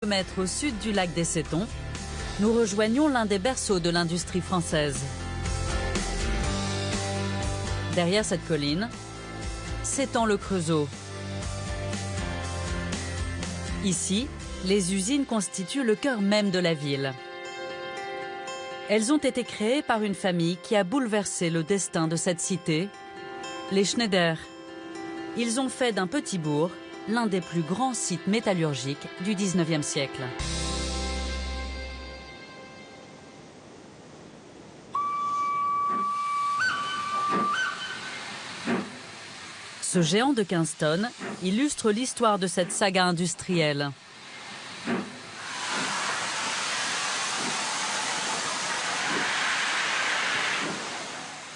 km au sud du lac des Sétons, nous rejoignons l'un des berceaux de l'industrie française. Derrière cette colline s'étend le Creusot. Ici, les usines constituent le cœur même de la ville. Elles ont été créées par une famille qui a bouleversé le destin de cette cité, les Schneider. Ils ont fait d'un petit bourg l'un des plus grands sites métallurgiques du XIXe siècle. Ce géant de 15 tonnes illustre l'histoire de cette saga industrielle.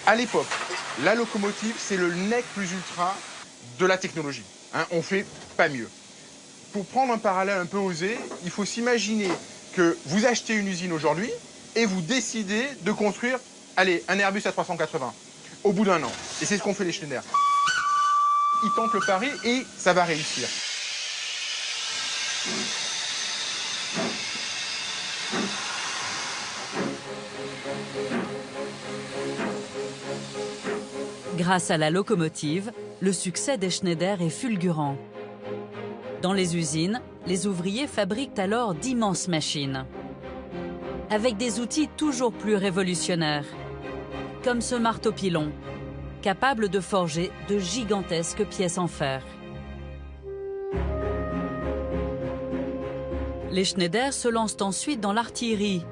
À l'époque, la locomotive, c'est le nec plus ultra de la technologie. Hein, on fait pas mieux. Pour prendre un parallèle un peu osé, il faut s'imaginer que vous achetez une usine aujourd'hui et vous décidez de construire, allez, un Airbus A380 au bout d'un an. Et c'est ce qu'ont fait les Schneider. Ils tentent le pari et ça va réussir. Grâce à la locomotive, le succès des Schneider est fulgurant. Dans les usines, les ouvriers fabriquent alors d'immenses machines, avec des outils toujours plus révolutionnaires, comme ce marteau-pilon, capable de forger de gigantesques pièces en fer. Les Schneider se lancent ensuite dans l'artillerie,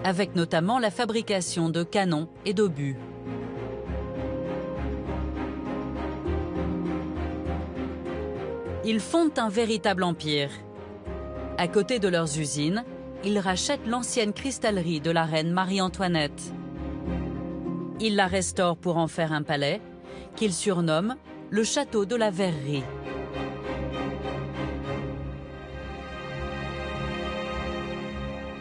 avec notamment la fabrication de canons et d'obus. Ils fondent un véritable empire. À côté de leurs usines, ils rachètent l'ancienne cristallerie de la reine Marie-Antoinette. Ils la restaurent pour en faire un palais, qu'ils surnomment le château de la Verrerie.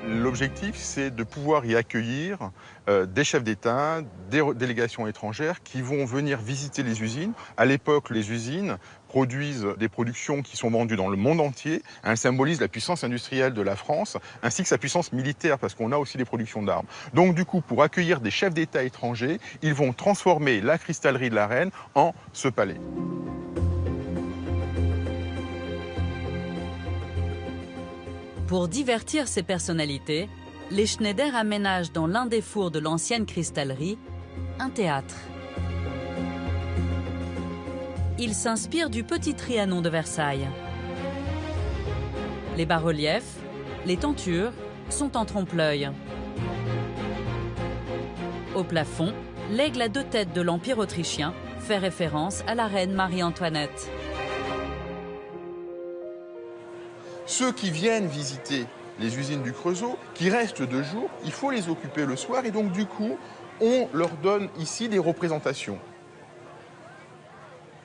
L'objectif, c'est de pouvoir y accueillir des chefs d'État, des délégations étrangères qui vont venir visiter les usines. À l'époque, les usines produisent des productions qui sont vendues dans le monde entier. Elles symbolisent la puissance industrielle de la France, ainsi que sa puissance militaire, parce qu'on a aussi des productions d'armes. Donc du coup, pour accueillir des chefs d'État étrangers, ils vont transformer la cristallerie de la Reine en ce palais. Pour divertir ces personnalités, les Schneider aménagent dans l'un des fours de l'ancienne cristallerie un théâtre. Ils s'inspirent du petit Trianon de Versailles. Les bas-reliefs, les tentures sont en trompe-l'œil. Au plafond, l'aigle à deux têtes de l'Empire autrichien fait référence à la reine Marie-Antoinette. Ceux qui viennent visiter les usines du Creusot, qui restent 2 jours, il faut les occuper le soir et donc du coup, on leur donne ici des représentations.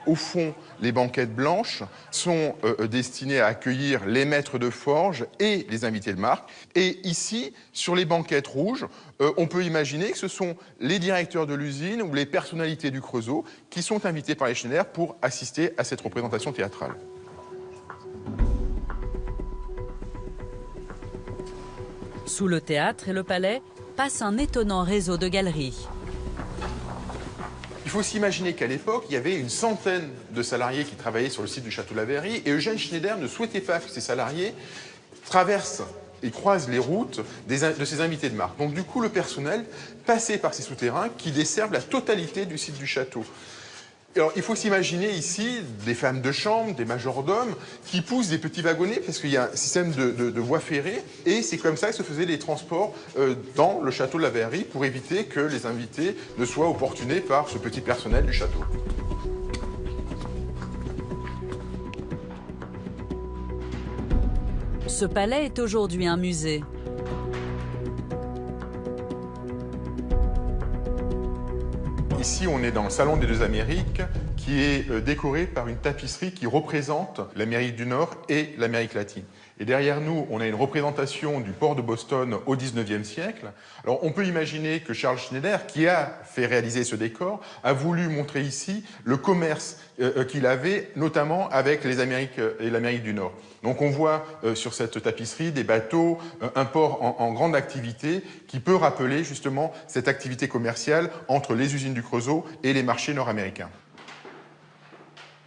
Au fond, les banquettes blanches sont destinées à accueillir les maîtres de forge et les invités de marque. Et ici, sur les banquettes rouges, on peut imaginer que ce sont les directeurs de l'usine ou les personnalités du Creusot qui sont invités par les Schneider pour assister à cette représentation théâtrale. Sous le théâtre et le palais passe un étonnant réseau de galeries. Il faut s'imaginer qu'à l'époque, il y avait une centaine de salariés qui travaillaient sur le site du château de la Verrerie et Eugène Schneider ne souhaitait pas que ces salariés traversent et croisent les routes de ses invités de marque. Donc du coup, le personnel passait par ces souterrains qui desservent la totalité du site du château. Alors, il faut s'imaginer ici des femmes de chambre, des majordomes, qui poussent des petits wagonnets, parce qu'il y a un système de voies ferrées, et c'est comme ça que se faisaient les transports dans le château de la Verrerie, pour éviter que les invités ne soient opportunés par ce petit personnel du château. Ce palais est aujourd'hui un musée. Ici, on est dans le Salon des Deux Amériques, qui est décoré par une tapisserie qui représente l'Amérique du Nord et l'Amérique latine. Et derrière nous, on a une représentation du port de Boston au XIXe siècle. Alors, on peut imaginer que Charles Schneider, qui a fait réaliser ce décor, a voulu montrer ici le commerce qu'il avait, notamment avec les Amériques et l'Amérique du Nord. Donc, on voit sur cette tapisserie des bateaux, un port en grande activité qui peut rappeler justement cette activité commerciale entre les usines du Creusot et les marchés nord-américains.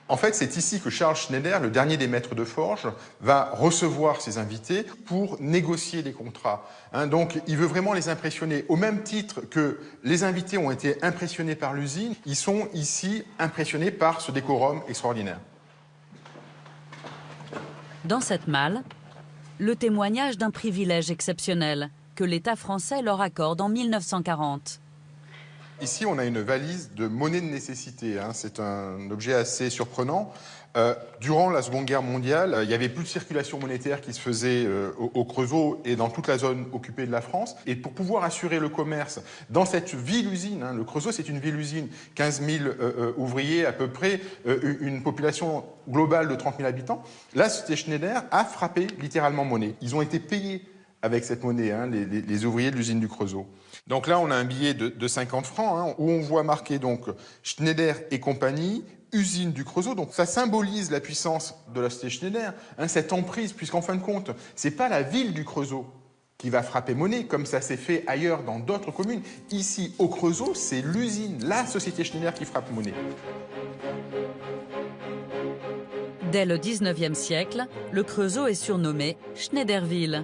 En fait, c'est ici que Charles Schneider, le dernier des maîtres de forge, va recevoir ses invités pour négocier des contrats. Donc, il veut vraiment les impressionner. Au même titre que les invités ont été impressionnés par l'usine, ils sont ici impressionnés par ce décorum extraordinaire. Dans cette malle, le témoignage d'un privilège exceptionnel que l'État français leur accorde en 1940. Ici, on a une valise de monnaie de nécessité. C'est un objet assez surprenant. Durant la Seconde Guerre mondiale, il n'y avait plus de circulation monétaire qui se faisait au Creusot et dans toute la zone occupée de la France. Et pour pouvoir assurer le commerce dans cette ville-usine, le Creusot, c'est une ville-usine, 15 000 ouvriers à peu près, une population globale de 30 000 habitants. La société Schneider a frappé littéralement monnaie. Ils ont été payés avec cette monnaie, les ouvriers de l'usine du Creusot. Donc là, on a un billet de 50 francs où on voit marqué donc Schneider et compagnie, usine du Creusot. Donc ça symbolise la puissance de la société Schneider, cette emprise, puisqu'en fin de compte, c'est pas la ville du Creusot qui va frapper monnaie, comme ça s'est fait ailleurs dans d'autres communes. Ici, au Creusot, c'est l'usine, la société Schneider qui frappe monnaie. Dès le XIXe siècle, le Creusot est surnommé Schneiderville,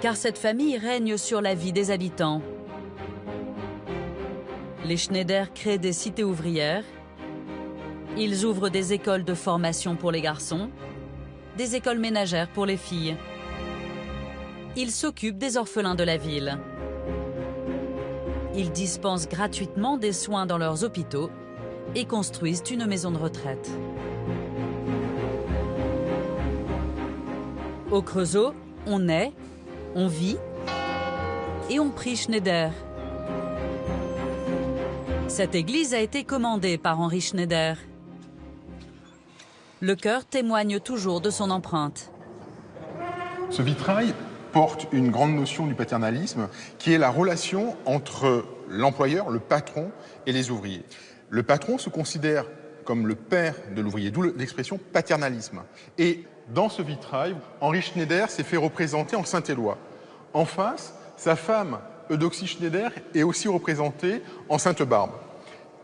car cette famille règne sur la vie des habitants. Les Schneider créent des cités ouvrières, ils ouvrent des écoles de formation pour les garçons, des écoles ménagères pour les filles. Ils s'occupent des orphelins de la ville. Ils dispensent gratuitement des soins dans leurs hôpitaux et construisent une maison de retraite. Au Creusot, on naît, on vit et on prie Schneider. Cette église a été commandée par Henri Schneider. Le chœur témoigne toujours de son empreinte. Ce vitrail porte une grande notion du paternalisme, qui est la relation entre l'employeur, le patron, et les ouvriers. Le patron se considère comme le père de l'ouvrier, d'où l'expression paternalisme. Et dans ce vitrail, Henri Schneider s'est fait représenter en Saint-Éloi. En face, sa femme, Eudoxie Schneider, est aussi représentée en Sainte-Barbe.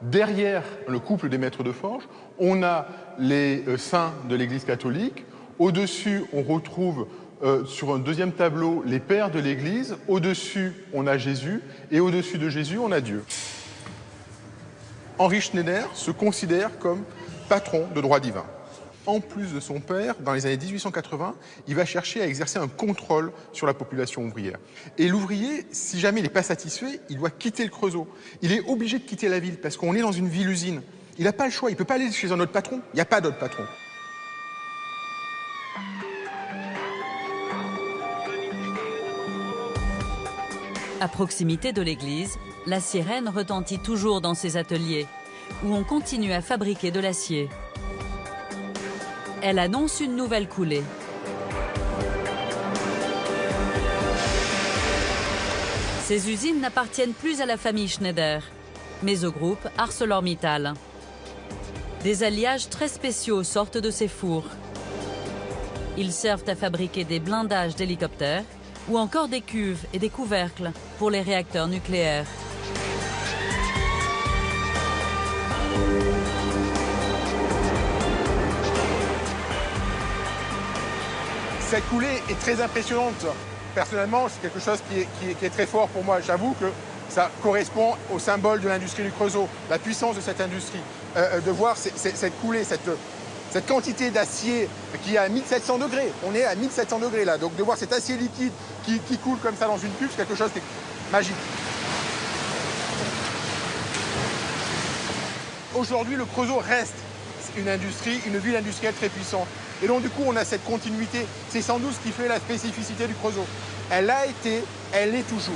Derrière le couple des maîtres de forge, on a les saints de l'Église catholique. Au-dessus, on retrouve sur un deuxième tableau les pères de l'Église. Au-dessus, on a Jésus. Et au-dessus de Jésus, on a Dieu. Henri Schneider se considère comme patron de droit divin. En plus de son père, dans les années 1880, il va chercher à exercer un contrôle sur la population ouvrière. Et l'ouvrier, si jamais il n'est pas satisfait, il doit quitter le Creusot. Il est obligé de quitter la ville parce qu'on est dans une ville-usine. Il n'a pas le choix, il ne peut pas aller chez un autre patron. Il n'y a pas d'autre patron. À proximité de l'église, la sirène retentit toujours dans ses ateliers, où on continue à fabriquer de l'acier. Elle annonce une nouvelle coulée. Ces usines n'appartiennent plus à la famille Schneider, mais au groupe ArcelorMittal. Des alliages très spéciaux sortent de ces fours. Ils servent à fabriquer des blindages d'hélicoptères ou encore des cuves et des couvercles pour les réacteurs nucléaires. Cette coulée est très impressionnante. Personnellement, c'est quelque chose qui est très fort pour moi. J'avoue que ça correspond au symbole de l'industrie du Creusot, la puissance de cette industrie. De voir cette coulée, cette quantité d'acier qui est à 1700 degrés. On est à 1700 degrés là. Donc de voir cet acier liquide qui coule comme ça dans une cuve, c'est quelque chose de magique. Aujourd'hui, le Creusot reste une industrie, une ville industrielle très puissante. Et donc du coup, on a cette continuité. C'est sans doute ce qui fait la spécificité du Creusot. Elle a été, elle l'est toujours.